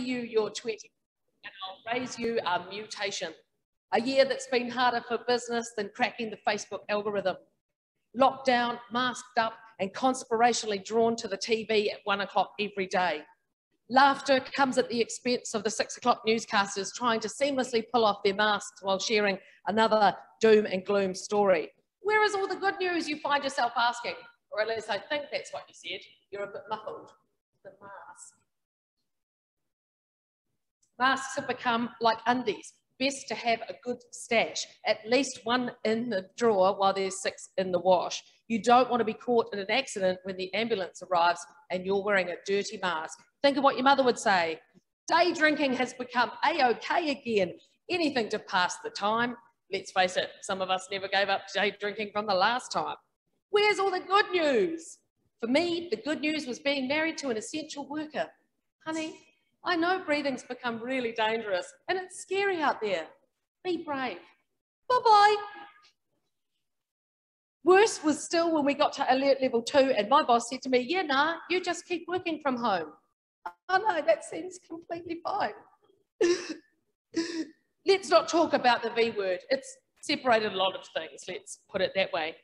you your 20 and I'll raise you a mutation. A year that's been harder for business than cracking the Facebook algorithm. Locked down, masked up, and conspirationally drawn to the TV at 1 o'clock every day. Laughter comes at the expense of the 6 o'clock newscasters trying to seamlessly pull off their masks while sharing another doom and gloom story. Where is all the good news, you find yourself asking? Or at least I think that's what you said. You're a bit muffled. The mask. Masks have become like undies. Best to have a good stash, at least one in the drawer while there's 6 in the wash. You don't want to be caught in an accident when the ambulance arrives and you're wearing a dirty mask. Think of what your mother would say. Day drinking has become A-OK again. Anything to pass the time. Let's face it, some of us never gave up day drinking from the last time. Where's all the good news? For me, the good news was being married to an essential worker. Honey, I know breathing's become really dangerous and it's scary out there. Be brave. Bye-bye. Worse was still when we got to alert level 2 and my boss said to me, yeah, nah, you just keep working from home. Oh no, that seems completely fine. Let's not talk about the V word. It's separated a lot of things, let's put it that way.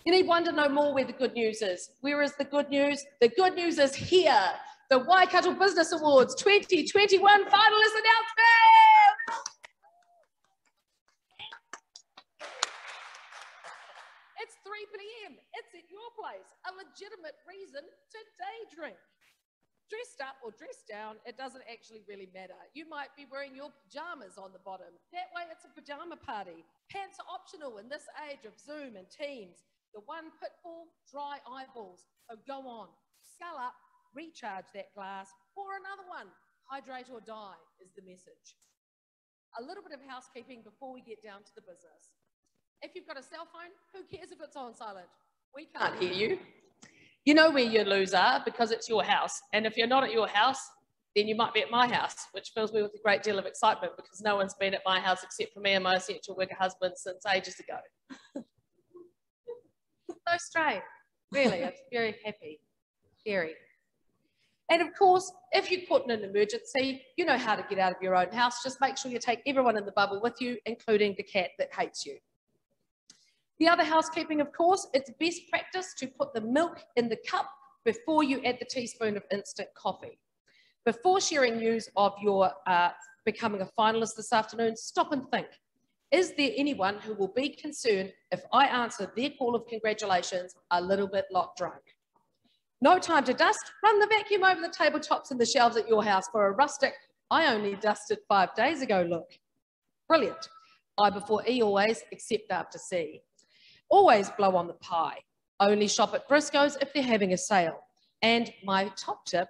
You need one to know more where the good news is. Where is the good news? The good news is here. The Waikato Business Awards 2021 finalist announcement! It's 3 p.m. It's at your place. A legitimate reason to day drink. Dressed up or dressed down, it doesn't actually really matter. You might be wearing your pajamas on the bottom. That way it's a pajama party. Pants are optional in this age of Zoom and Teams. The one pitfall, dry eyeballs. So go on, scull up, recharge that glass, or another one. Hydrate or die is the message. A little bit of housekeeping before we get down to the business. If you've got a cell phone, who cares if it's on silent? We can't hear you. You know where your loos are because it's your house. And if you're not at your house, then you might be at my house, which fills me with a great deal of excitement because no one's been at my house except for me and my essential worker husband since ages ago. So strange. Really, I'm very happy. Very. And of course, if you're caught in an emergency, you know how to get out of your own house. Just make sure you take everyone in the bubble with you, including the cat that hates you. The other housekeeping, of course, it's best practice to put the milk in the cup before you add the teaspoon of instant coffee. Before sharing news of your becoming a finalist this afternoon, stop and think. Is there anyone who will be concerned if I answer their call of congratulations a little bit lot drunk? No time to dust, run the vacuum over the tabletops and the shelves at your house for a rustic, I only dusted 5 days ago look. Brilliant. I before E always, except after C. Always blow on the pie. Only shop at Briscoe's if they're having a sale. And my top tip,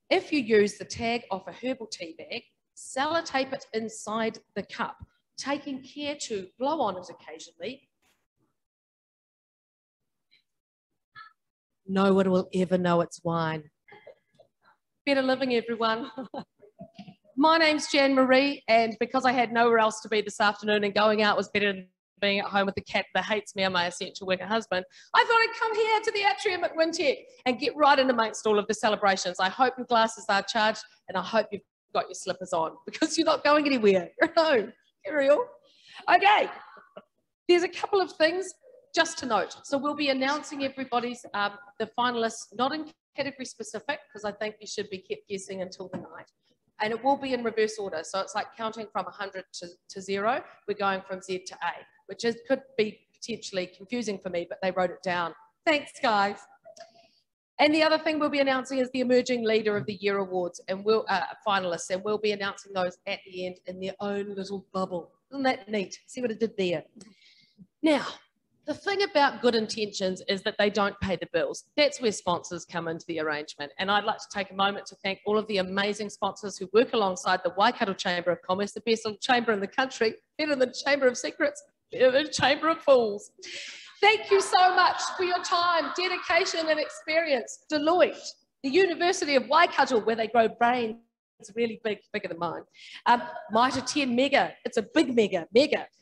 if you use the tag off a herbal tea bag, sellotape it inside the cup, taking care to blow on it occasionally. No one will ever know it's wine. Better living, everyone. My name's Jan Marie, and because I had nowhere else to be this afternoon and going out was better than being at home with the cat that hates me and my essential worker husband, I thought I'd come here to the atrium at Wintec and get right in amongst all of the celebrations. I hope your glasses are charged and I hope you've got your slippers on because you're not going anywhere. You're at home. Get real. Okay, there's a couple of things just to note. So we'll be announcing everybody's, the finalists, not in category specific, because I think you should be kept guessing until the night. And it will be in reverse order. So it's like counting from 100 to 0. We're going from Z to A, which could be potentially confusing for me, but they wrote it down. Thanks, guys. And the other thing we'll be announcing is the Emerging Leader of the Year Awards and finalists, and we'll be announcing those at the end in their own little bubble. Isn't that neat? See what I did there? Now, the thing about good intentions is that they don't pay the bills. That's where sponsors come into the arrangement. And I'd like to take a moment to thank all of the amazing sponsors who work alongside the Waikato Chamber of Commerce, the best little chamber in the country, better than the Chamber of Secrets, better than Chamber of Fools. Thank you so much for your time, dedication and experience. Deloitte, the University of Waikato, where they grow brains really big, bigger than mine. Mitre 10 Mega, it's a big mega.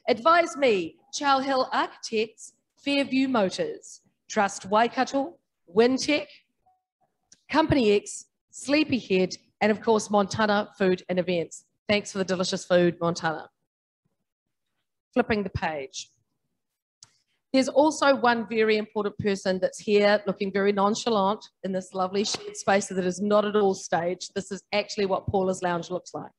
Advise Me, Chow Hill Architects, Fairview Motors, Trust Waikato, Wintec, Company X, Sleepyhead, And of course, Montana Food and Events. Thanks for the delicious food, Montana. Flipping the page. There's also one very important person that's here looking very nonchalant in this lovely shared space that is not at all staged. This is actually what Paula's Lounge looks like.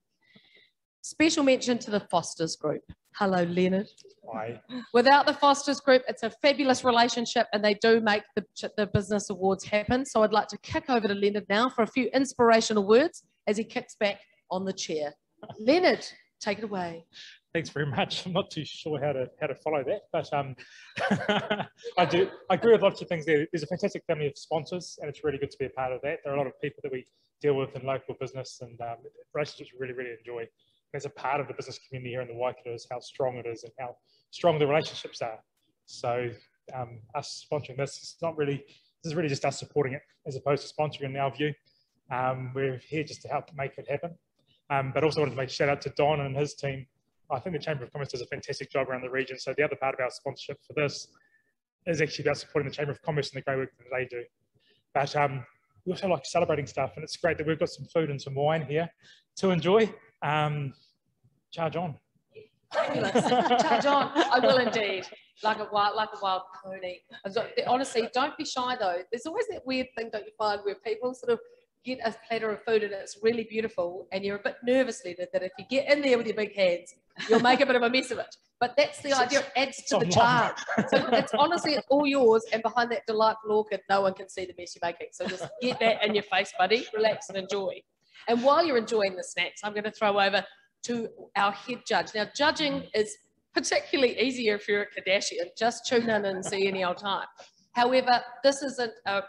Special mention to the Fosters Group. Hello, Leonard. Hi. Without the Fosters Group, it's a fabulous relationship and they do make the business awards happen. So I'd like to kick over to Leonard now for a few inspirational words as he kicks back on the chair. Leonard, take it away. Thanks very much. I'm not too sure how to follow that, but I agree with lots of things there. There's a fantastic family of sponsors, and it's really good to be a part of that. There are a lot of people that we deal with in local business, and relationships we really enjoy. As a part of the business community here in the Waikato is how strong it is and how strong the relationships are. So us sponsoring this is really just us supporting it as opposed to sponsoring in our view. We're here just to help make it happen. But also wanted to make a shout out to Don and his team. I think the Chamber of Commerce does a fantastic job around the region. So the other part of our sponsorship for this is actually about supporting the Chamber of Commerce and the great work that they do. But we also like celebrating stuff, and it's great that we've got some food and some wine here to enjoy. Charge on. Charge on. I will indeed. Like a wild pony. Honestly, don't be shy though. There's always that weird thing, don't you find, where people sort of get a platter of food and it's really beautiful and you're a bit nervous, Leonard, that if you get in there with your big hands, you'll make a bit of a mess of it. But that's the idea. It adds to the charm. So it's honestly all yours, and behind that delightful orchid, no one can see the mess you're making. So just get that in your face, buddy. Relax and enjoy. And while you're enjoying the snacks, I'm going to throw over to our head judge. Now, judging is particularly easier if you're a Kardashian. Just tune in and see any old time. However, this isn't a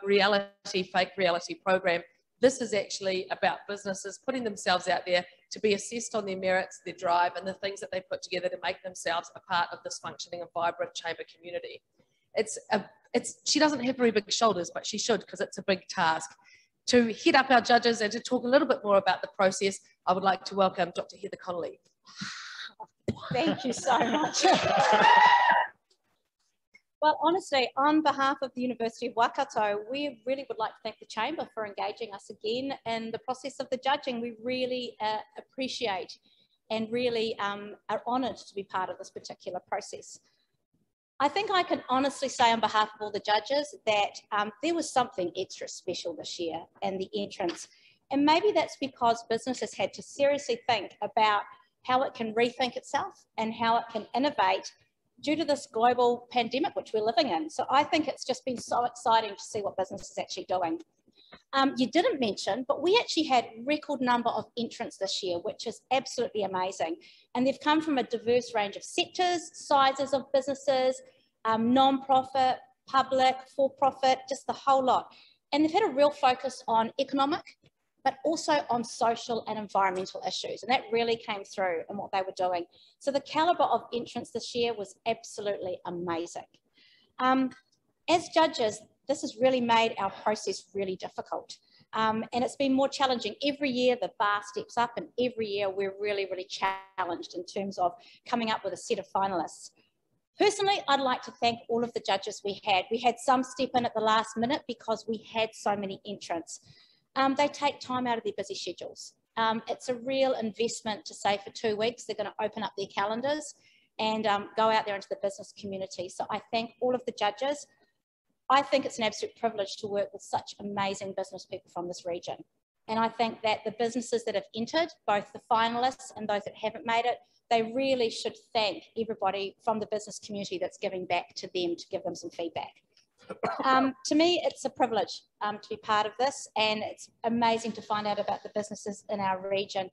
fake reality program. This is actually about businesses putting themselves out there to be assessed on their merits, their drive, and the things that they put together to make themselves a part of this functioning and vibrant chamber community. She doesn't have very big shoulders, but she should, because it's a big task. To head up our judges and to talk a little bit more about the process, I would like to welcome Dr. Heather Connolly. Thank you so much. Well, honestly, on behalf of the University of Waikato, we really would like to thank the Chamber for engaging us again in the process of the judging. We really appreciate and really are honoured to be part of this particular process. I think I can honestly say on behalf of all the judges that there was something extra special this year in the entrance. And maybe that's because business has had to seriously think about how it can rethink itself and how it can innovate due to this global pandemic which we're living in. So I think it's just been so exciting to see what business is actually doing. You didn't mention, but we actually had a record number of entrants this year, which is absolutely amazing. And they've come from a diverse range of sectors, sizes of businesses, non-profit, public, for-profit, just the whole lot. And they've had a real focus on economic, but also on social and environmental issues. And that really came through in what they were doing. So the caliber of entrants this year was absolutely amazing. As judges, this has really made our process really difficult. And it's been more challenging. Every year the bar steps up, and every year we're really challenged in terms of coming up with a set of finalists. Personally, I'd like to thank all of the judges we had. We had some step in at the last minute because we had so many entrants. They take time out of their busy schedules. It's a real investment to say for 2 weeks they're going to open up their calendars and go out there into the business community. So I thank all of the judges. I think it's an absolute privilege to work with such amazing business people from this region. And I think that the businesses that have entered, both the finalists and those that haven't made it, they really should thank everybody from the business community that's giving back to them to give them some feedback. To me, it's a privilege to be part of this, and it's amazing to find out about the businesses in our region.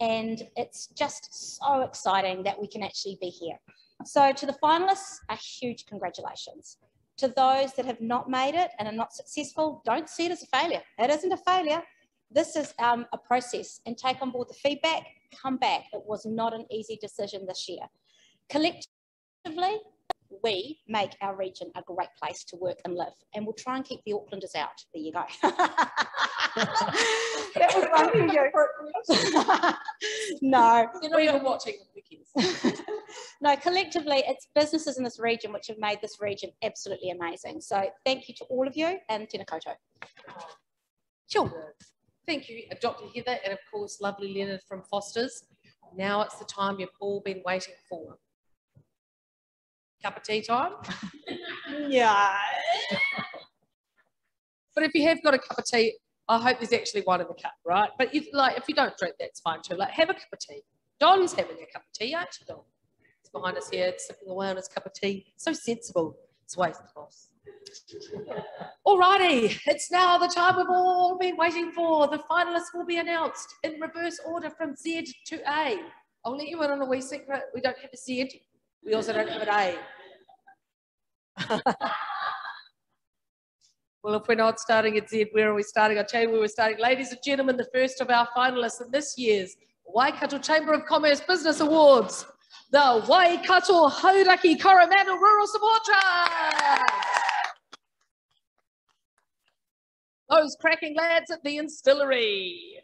And it's just so exciting that we can actually be here. So to the finalists, a huge congratulations. To those that have not made it and are not successful, don't see it as a failure. It isn't a failure. This is a process, and take on board the feedback, come back. It was not an easy decision this year. Collectively, we make our region a great place to work and live, and we'll try and keep the Aucklanders out. There you go. That was one for you. No. You're not even watching the kids. No, collectively, it's businesses in this region which have made this region absolutely amazing. So thank you to all of you, and tēnā koutou. Sure. Thank you, Dr. Heather, and of course, lovely Leonard from Foster's. Now it's the time you've all been waiting for. Cup of tea time? Yeah. But if you have got a cup of tea, I hope there's actually one in the cup, right? But if you don't drink, that's fine too. Like, have a cup of tea. Don's having a cup of tea, aren't you, Don? He's behind us here, sipping away on his cup of tea. So sensible. It's wasteful. Alrighty, it's now the time we've all been waiting for. The finalists will be announced in reverse order from Z to A. I'll let you in on a wee secret. We don't have a Z. We also don't have an A. Well, if we're not starting at Z, where are we starting? I'll tell you where we're starting. Ladies and gentlemen, the first of our finalists in this year's Waikato Chamber of Commerce Business Awards, the Waikato Hauraki Coromandel Rural Support Trust. Those cracking lads at the Instillery.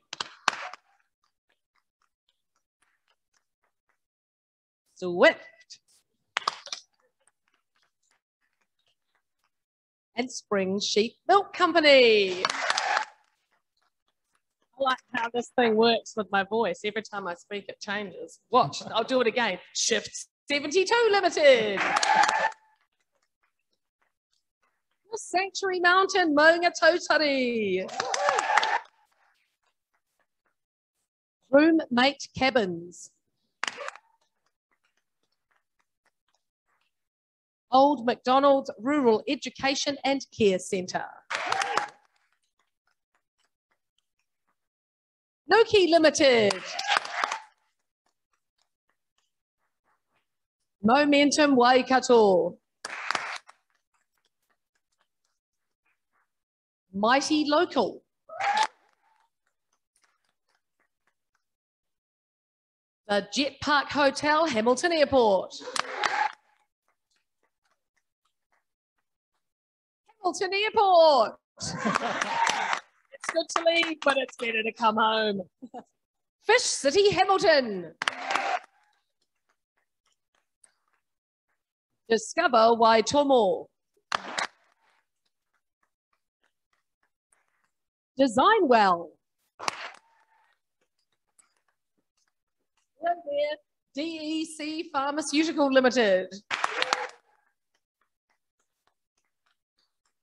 Swift. And Spring Sheep Milk Company. I like how this thing works with my voice. Every time I speak, it changes. Watch, I'll do it again. Shift 72 Limited. The Sanctuary Mountain Maunga Tautari. Roommate Cabins. Old MacDonald's Rural Education and Care Centre. Noki Limited. Momentum Waikato. Mighty Local. The Jet Park Hotel, Hamilton Airport. Hamilton Airport. It's good to leave, but it's better to come home. Fish City, Hamilton. Discover Waitomo. Design Well. DEC Pharmaceutical Limited.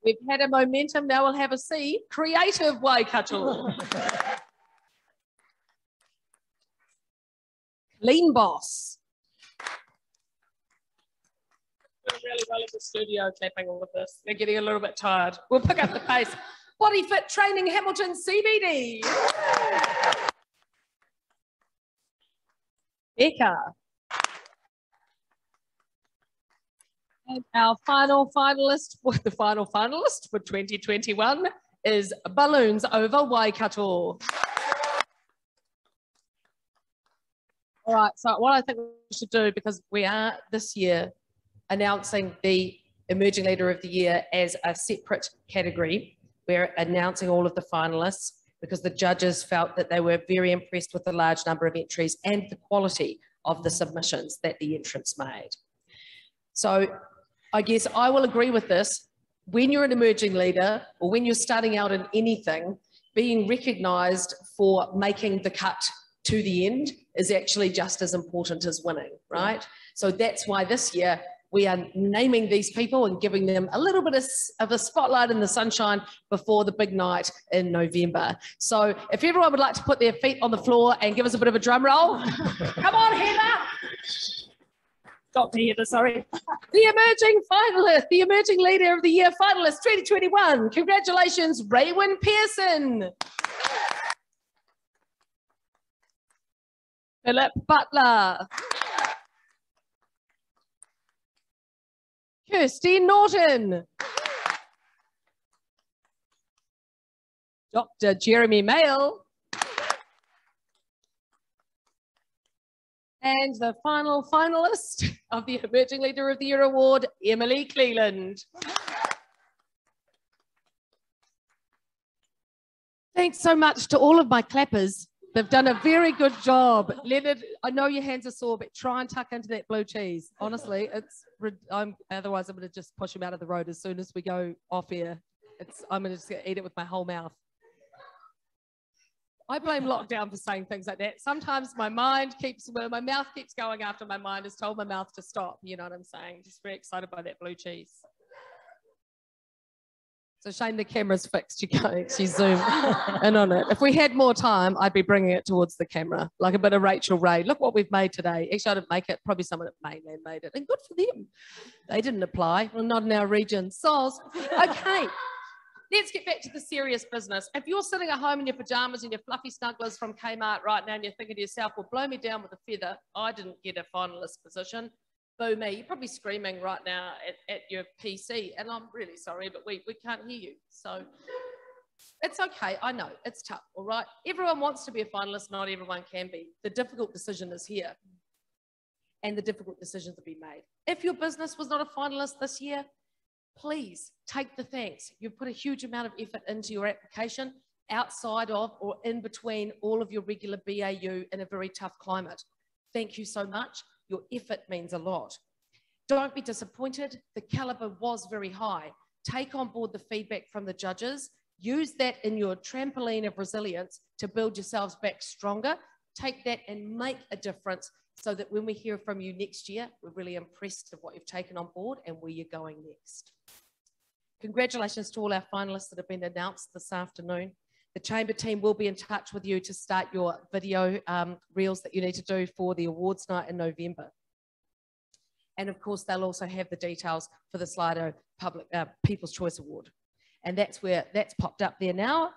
We've had a momentum, now we'll have a C. Creative Waikato. Clean Boss. Doing really well in the studio clapping all of this. They're getting a little bit tired. We'll pick up the pace. Body Fit Training Hamilton CBD. Becca. And our final finalist, the final finalist for 2021 is Balloons Over Waikato. All right, so what I think we should do, because we are this year announcing the Emerging Leader of the Year as a separate category, we're announcing all of the finalists because the judges felt that they were very impressed with the large number of entries and the quality of the submissions that the entrants made. So I guess I will agree with this. When you're an emerging leader or when you're starting out in anything, being recognised for making the cut to the end is actually just as important as winning, right? So that's why this year we are naming these people and giving them a little bit of a spotlight in the sunshine before the big night in November. So if everyone would like to put their feet on the floor and give us a bit of a drum roll. Come on, Heather. Dr. Heather, sorry. The emerging finalist, the emerging leader of the year finalist 2021. Congratulations, Raywin Pearson. Philip Butler. Kirsty Norton. Dr. Jeremy Mayle. And the final finalist of the Emerging Leader of the Year Award, Emily Cleland. Thanks so much to all of my clappers. They've done a very good job. Leonard, I know your hands are sore, but try and tuck into that blue cheese. Honestly, otherwise I'm going to just push him out of the road as soon as we go off air. I'm going to just eat it with my whole mouth. I blame lockdown for saying things like that. Sometimes my mouth keeps going after my mind has told my mouth to stop. You know what I'm saying? Just very excited by that blue cheese. It's a shame the camera's fixed. You can't actually zoom in on it. If we had more time, I'd be bringing it towards the camera, like a bit of Rachel Ray. Look what we've made today. Actually, I didn't make it. Probably someone at Mainland made it. And good for them. They didn't apply. Well, not in our region. Soz. Okay. Let's get back to the serious business. If you're sitting at home in your pajamas and your fluffy snugglers from Kmart right now and you're thinking to yourself, well, blow me down with a feather, I didn't get a finalist position. Boo me. You're probably screaming right now at your PC, and I'm really sorry, but we can't hear you. So it's okay. I know it's tough, all right? Everyone wants to be a finalist. Not everyone can be. The difficult decision is here, and the difficult decisions will be made. If your business was not a finalist this year, please take the thanks. You've put a huge amount of effort into your application outside of or in between all of your regular BAU in a very tough climate. Thank you so much. Your effort means a lot. Don't be disappointed. The caliber was very high. Take on board the feedback from the judges. Use that in your trampoline of resilience to build yourselves back stronger. Take that and make a difference so that when we hear from you next year, we're really impressed with what you've taken on board and where you're going next. Congratulations to all our finalists that have been announced this afternoon. The Chamber team will be in touch with you to start your video reels that you need to do for the awards night in November. And of course, they'll also have the details for the Slido People's Choice Award. And that's popped up there now.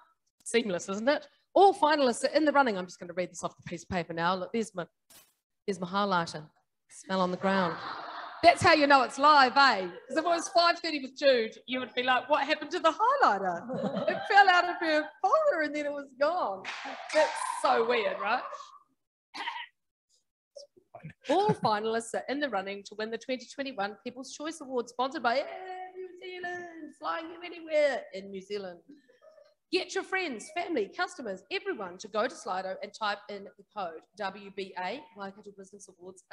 Seamless, isn't it? All finalists are in the running. I'm just going to read this off the piece of paper now. Look, there's my highlighter. Smell on the ground. That's how you know it's live, eh? Because if it was 5:30 with Jude, you would be like, what happened to the highlighter? It fell out of her folder and then it was gone. That's so weird, right? All finalists are in the running to win the 2021 People's Choice Award, sponsored by New Zealand, flying you anywhere in New Zealand. Get your friends, family, customers, everyone to go to Slido and type in the code WBA, Waikato Business Awards,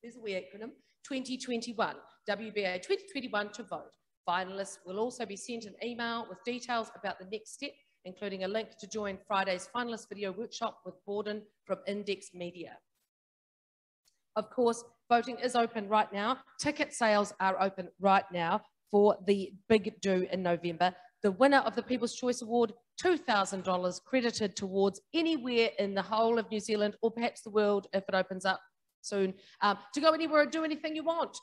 there's a wee acronym, 2021, WBA 2021 to vote. Finalists will also be sent an email with details about the next step, including a link to join Friday's finalist video workshop with Borden from Index Media. Of course, voting is open right now. Ticket sales are open right now for the big do in November. The winner of the People's Choice Award, $2,000 credited towards anywhere in the whole of New Zealand or perhaps the world if it opens up soon, to go anywhere and do anything you want.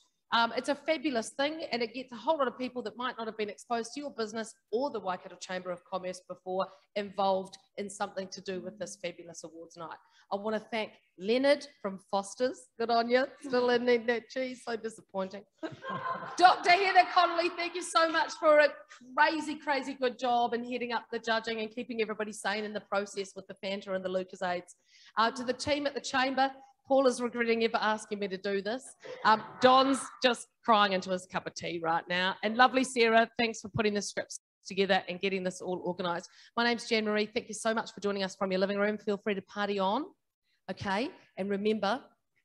It's a fabulous thing, and it gets a whole lot of people that might not have been exposed to your business or the Waikato Chamber of Commerce before involved in something to do with this fabulous awards night. I want to thank Leonard from Foster's. Good on you. Still in there, that cheese. So disappointing. Dr. Heather Connolly, thank you so much for a crazy, crazy good job in heading up the judging and keeping everybody sane in the process with the Fanta and the Lucasades. To the team at the Chamber, Paul is regretting ever asking me to do this. Don's just crying into his cup of tea right now. And lovely Sarah, thanks for putting the scripts together and getting this all organised. My name's Jan Marie. Thank you so much for joining us from your living room. Feel free to party on, okay? And remember,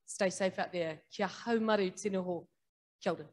stay safe out there. Kia haumaru tēnā hō. Kia ora.